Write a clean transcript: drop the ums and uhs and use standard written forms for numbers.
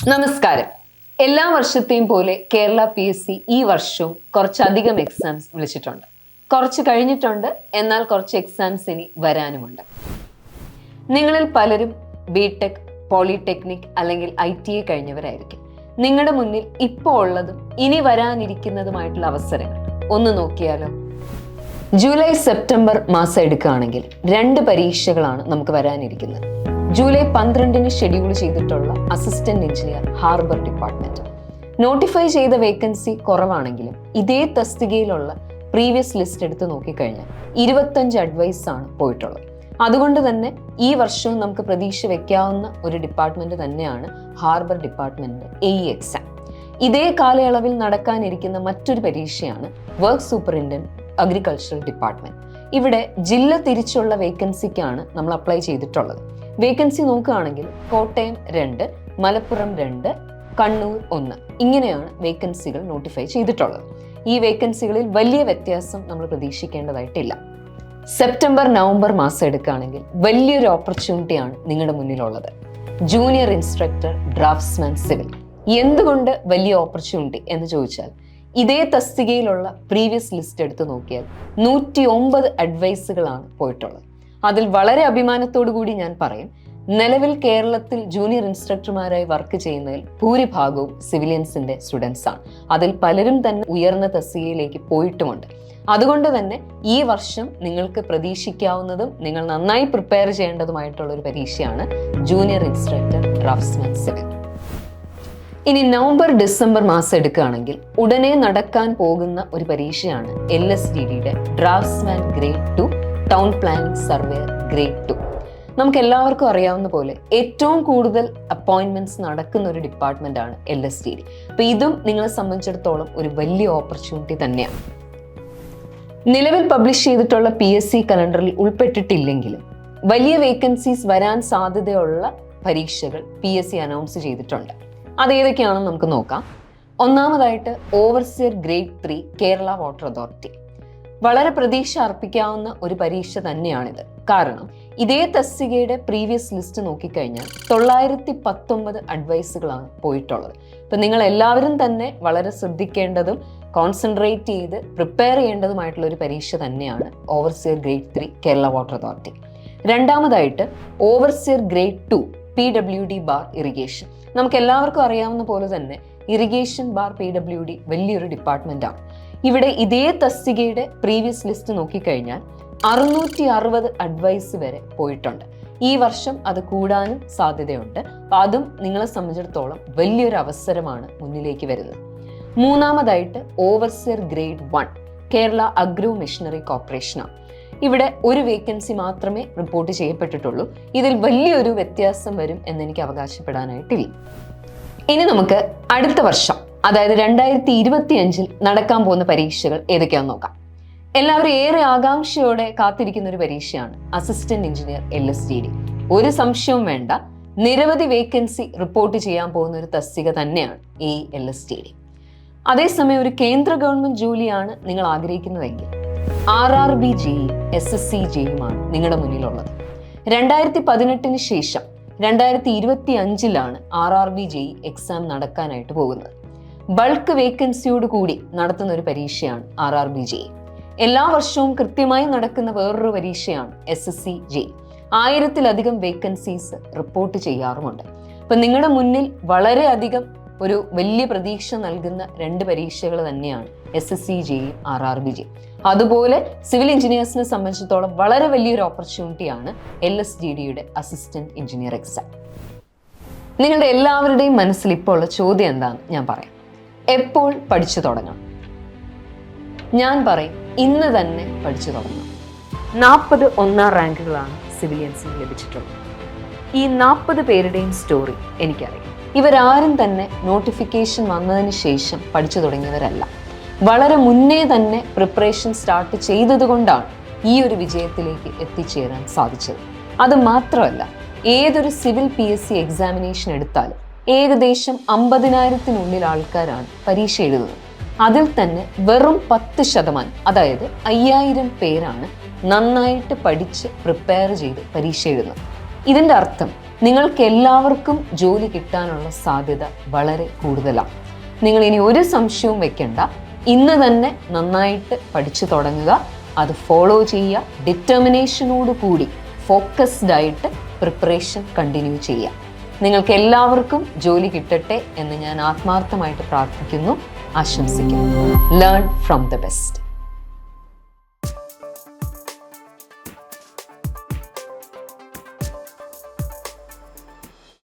നമസ്കാരം. എല്ലാ വർഷത്തെയും പോലെ കേരള PSC ഈ വർഷവും കുറച്ചധികം എക്സാംസ് വിളിച്ചിട്ടുണ്ട്. കുറച്ച് കഴിഞ്ഞിട്ടുണ്ട്, എന്നാൽ കുറച്ച് എക്സാംസ് ഇനി വരാനുമുണ്ട്. നിങ്ങളിൽ പലരും ബിടെക്, പോളിടെക്നിക് അല്ലെങ്കിൽ ITA കഴിഞ്ഞവരായിരിക്കും. നിങ്ങളുടെ മുന്നിൽ ഇപ്പോൾ ഉള്ളതും ഇനി വരാനിരിക്കുന്നതുമായിട്ടുള്ള അവസരങ്ങൾ ഒന്ന് നോക്കിയാലോ. ജൂലൈ സെപ്റ്റംബർ മാസം എടുക്കുകയാണെങ്കിൽ 2 പരീക്ഷകളാണ് നമുക്ക് വരാനിരിക്കുന്നത്. ജൂലൈ 12 ഷെഡ്യൂൾ ചെയ്തിട്ടുള്ള assistant engineer harbour department. Notify ചെയ്ത വേക്കൻസി കുറവാണെങ്കിലും ഇതേ തസ്തികയിലുള്ള പ്രീവിയസ് ലിസ്റ്റ് എടുത്ത് നോക്കിക്കഴിഞ്ഞാൽ 25 അഡ്വൈസ് ആണ് പോയിട്ടുള്ളത്. അതുകൊണ്ട് തന്നെ ഈ വർഷവും നമുക്ക് പ്രതീക്ഷ വെക്കാവുന്ന ഒരു ഡിപ്പാർട്ട്മെന്റ് തന്നെയാണ് ഹാർബർ ഡിപ്പാർട്ട്മെന്റ് AE എക്സാം. ഇതേ കാലയളവിൽ നടക്കാനിരിക്കുന്ന മറ്റൊരു പരീക്ഷയാണ് വർക്ക് സൂപ്പറിണ്ടന്റ് അഗ്രികൾച്ചറൽ ഡിപ്പാർട്ട്മെന്റ്. ഇവിടെ ജില്ല തിരിച്ചുള്ള വേക്കൻസിക്കാണ് നമ്മൾ അപ്ലൈ ചെയ്തിട്ടുള്ളത്. വേക്കൻസി നോക്കുകയാണെങ്കിൽ കോട്ടയം 2, മലപ്പുറം 2, കണ്ണൂർ 1 ഇങ്ങനെയാണ് വേക്കൻസികൾ നോട്ടിഫൈ ചെയ്തിട്ടുള്ളത്. ഈ വേക്കൻസികളിൽ വലിയ വ്യത്യാസം നമ്മൾ പ്രതീക്ഷിക്കേണ്ടതായിട്ടില്ല. സെപ്റ്റംബർ നവംബർ മാസം എടുക്കുകയാണെങ്കിൽ വലിയൊരു ഓപ്പർച്യൂണിറ്റിയാണ് നിങ്ങളുടെ മുന്നിലുള്ളത്. Junior instructor draftsman civil. എന്തുകൊണ്ട് വലിയ ഓപ്പർച്യൂണിറ്റി എന്ന് ചോദിച്ചാൽ, ഇതേ തസ്തികയിലുള്ള പ്രീവിയസ് ലിസ്റ്റ് എടുത്ത് നോക്കിയാൽ 109 അഡ്വൈസുകളാണ് പോയിട്ടുള്ളത്. അതിൽ വളരെ അഭിമാനത്തോടു കൂടി ഞാൻ പറയും, നിലവിൽ കേരളത്തിൽ ജൂനിയർ ഇൻസ്ട്രക്ടർമാരായി വർക്ക് ചെയ്യുന്നതിൽ ഭൂരിഭാഗവും സിവിലിയൻസിന്റെ സ്റ്റുഡൻസ് ആണ്. അതിൽ പലരും തന്നെ ഉയർന്ന തസ്തികയിലേക്ക് പോയിട്ടുമുണ്ട്. അതുകൊണ്ട് തന്നെ ഈ വർഷം നിങ്ങൾക്ക് പ്രതീക്ഷിക്കാവുന്നതും നിങ്ങൾ നന്നായി പ്രിപ്പയർ ചെയ്യേണ്ടതുമായിട്ടുള്ള ഒരു പരീക്ഷയാണ് ജൂനിയർ ഇൻസ്ട്രക്ടർ ഡ്രാഫ്റ്റ്സ്മാൻ സിവിൽ. ഇനി നവംബർ ഡിസംബർ മാസം എടുക്കുകയാണെങ്കിൽ ഉടനെ നടക്കാൻ പോകുന്ന ഒരു പരീക്ഷയാണ് LSTDയുടെ draftsman grade 2 town planning surveyor grade 2. നമുക്ക് എല്ലാവർക്കും അറിയാവുന്ന പോലെ ഏറ്റവും കൂടുതൽ അപ്പോയിന്റ്മെന്റ്സ് നടക്കുന്ന ഒരു ഡിപ്പാർട്ട്മെന്റ് ആണ് LSTD. അപ്പൊ ഇതും നിങ്ങളെ സംബന്ധിച്ചിടത്തോളം ഒരു വലിയ ഓപ്പർച്യൂണിറ്റി തന്നെയാണ്. നിലവിൽ പബ്ലിഷ് ചെയ്തിട്ടുള്ള PSC കലണ്ടറിൽ ഉൾപ്പെട്ടിട്ടില്ലെങ്കിലും വലിയ വേക്കൻസീസ് വരാൻ സാധ്യതയുള്ള പരീക്ഷകൾ PSC അനൗൺസ് ചെയ്തിട്ടുണ്ട്. അതേതൊക്കെയാണെന്ന് നമുക്ക് നോക്കാം. ഒന്നാമതായിട്ട് overseer grade 3 Kerala water authority. വളരെ പ്രതീക്ഷ അർപ്പിക്കാവുന്ന ഒരു പരീക്ഷ തന്നെയാണിത്. കാരണം ഇതേ തസ്തികയുടെ പ്രീവിയസ് ലിസ്റ്റ് നോക്കിക്കഴിഞ്ഞാൽ 919 അഡ്വൈസുകളാണ് പോയിട്ടുള്ളത്. ഇപ്പൊ നിങ്ങൾ എല്ലാവരും തന്നെ വളരെ ശ്രദ്ധിക്കേണ്ടതും കോൺസെൻട്രേറ്റ് ചെയ്ത് പ്രിപ്പയർ ചെയ്യേണ്ടതുമായിട്ടുള്ള ഒരു പരീക്ഷ തന്നെയാണ് overseer grade 3 Kerala water authority. രണ്ടാമതായിട്ട് overseer grade 2 PWD bar irrigation. നമുക്ക് എല്ലാവർക്കും അറിയാവുന്ന പോലെ തന്നെ ഇറിഗേഷൻ ബാർ PWD വലിയൊരു ഡിപ്പാർട്ട്മെന്റ് ആണ്. ഇവിടെ ഇതേ തസ്തികയുടെ പ്രീവിയസ് ലിസ്റ്റ് നോക്കിക്കഴിഞ്ഞാൽ 660 അഡ്വൈസ് വരെ പോയിട്ടുണ്ട്. ഈ വർഷം അത് കൂടാനും സാധ്യതയുണ്ട്. അതും നിങ്ങളെ സംബന്ധിച്ചിടത്തോളം വലിയൊരു അവസരമാണ് മുന്നിലേക്ക് വരുന്നത്. മൂന്നാമതായിട്ട് overseer grade 1 Kerala agro machinery കോർപ്പറേഷനാണ്. ഇവിടെ ഒരു വേക്കൻസി മാത്രമേ റിപ്പോർട്ട് ചെയ്യപ്പെട്ടിട്ടുള്ളൂ. ഇതിൽ വലിയൊരു വ്യത്യാസം വരും എന്നെനിക്ക് അവകാശപ്പെടാനായിട്ടില്ല. ഇനി നമുക്ക് അടുത്ത വർഷം, അതായത് 2025 നടക്കാൻ പോകുന്ന പരീക്ഷകൾ ഏതൊക്കെയാണെന്ന് നോക്കാം. എല്ലാവരും ഏറെ ആകാംക്ഷയോടെ കാത്തിരിക്കുന്ന ഒരു പരീക്ഷയാണ് അസിസ്റ്റന്റ് എഞ്ചിനീയർ LSTD. ഒരു സംശയവും വേണ്ട, നിരവധി വേക്കൻസി റിപ്പോർട്ട് ചെയ്യാൻ പോകുന്ന ഒരു തസ്തിക തന്നെയാണ് ഈ LSTD. അതേസമയം ഒരു കേന്ദ്ര ഗവൺമെന്റ് ജോലിയാണ് നിങ്ങൾ ആഗ്രഹിക്കുന്നതെങ്കിൽ RRB JEE, SSC JEEയുമാണ് നിങ്ങളുടെ മുന്നിലുള്ളത്. 2018 ശേഷം 2025 RRB JEE എക്സാം നടക്കാനായിട്ട് പോകുന്നത്. ബൾക്ക് വേക്കൻസിയോട് കൂടി നടത്തുന്ന ഒരു പരീക്ഷയാണ് RRB JEE. എല്ലാ വർഷവും കൃത്യമായി നടക്കുന്ന വേറൊരു പരീക്ഷയാണ് SSC JEE. 1000-ലധികം വേക്കൻസീസ് റിപ്പോർട്ട് ചെയ്യാറുമുണ്ട്. അപ്പൊ നിങ്ങളുടെ മുന്നിൽ വളരെയധികം ഒരു വലിയ പ്രതീക്ഷ നൽകുന്ന 2 പരീക്ഷകൾ തന്നെയാണ് SSC JEE, RRB JEE. അതുപോലെ സിവിൽ എഞ്ചിനീയേഴ്സിനെ സംബന്ധിച്ചിടത്തോളം വളരെ വലിയൊരു ഓപ്പർച്യൂണിറ്റിയാണ് LSTDയുടെ അസിസ്റ്റന്റ് എഞ്ചിനീയർ എക്സാം. നിങ്ങളുടെ എല്ലാവരുടെയും മനസ്സിൽ ഇപ്പോൾ ഉള്ള ചോദ്യം എന്താണെന്ന് ഞാൻ പറയാം. എപ്പോൾ പഠിച്ചു തുടങ്ങണം? ഞാൻ പറയും, ഇന്ന് തന്നെ പഠിച്ചു തുടങ്ങണം. 40 ഒന്നാം റാങ്കുകളാണ് സിവിലിയൻസിന് ലഭിച്ചിട്ടുള്ളത്. ഈ 40 പേരുടെയും സ്റ്റോറി എനിക്കറിയാം. ഇവരാരും തന്നെ നോട്ടിഫിക്കേഷൻ വന്നതിന് ശേഷം പഠിച്ചു തുടങ്ങിയവരല്ല. വളരെ മുന്നേ തന്നെ പ്രിപ്പറേഷൻ സ്റ്റാർട്ട് ചെയ്തത് കൊണ്ടാണ് ഈ ഒരു വിജയത്തിലേക്ക് എത്തിച്ചേരാൻ സാധിച്ചത്. അത് മാത്രമല്ല, ഏതൊരു സിവിൽ PSC എക്സാമിനേഷൻ എടുത്താലും ഏകദേശം 50,000-നുള്ളിൽ ആൾക്കാരാണ് പരീക്ഷ എഴുതുന്നത്. അതിൽ തന്നെ വെറും 10%, അതായത് 5000 പേരാണ് നന്നായിട്ട് പഠിച്ച് പ്രിപ്പയർ ചെയ്ത് പരീക്ഷ എഴുതുന്നത്. ഇതിൻ്റെ അർത്ഥം നിങ്ങൾക്ക് എല്ലാവർക്കും ജോലി കിട്ടാനുള്ള സാധ്യത വളരെ കൂടുതലാണ്. നിങ്ങൾ ഇനി ഒരു സംശയവും വെക്കണ്ട. ഇന്ന് തന്നെ നന്നായിട്ട് പഠിച്ചു തുടങ്ങുക, അത് ഫോളോ ചെയ്യുക, ഡിറ്റർമിനേഷനോട് കൂടി ഫോക്കസ്ഡ് ആയിട്ട് പ്രിപ്പറേഷൻ കണ്ടിന്യൂ ചെയ്യുക. നിങ്ങൾക്ക് എല്ലാവർക്കും ജോലി കിട്ടട്ടെ എന്ന് ഞാൻ ആത്മാർത്ഥമായിട്ട് പ്രാർത്ഥിക്കുന്നു, ആശംസിക്കുന്നു. Learn from the best.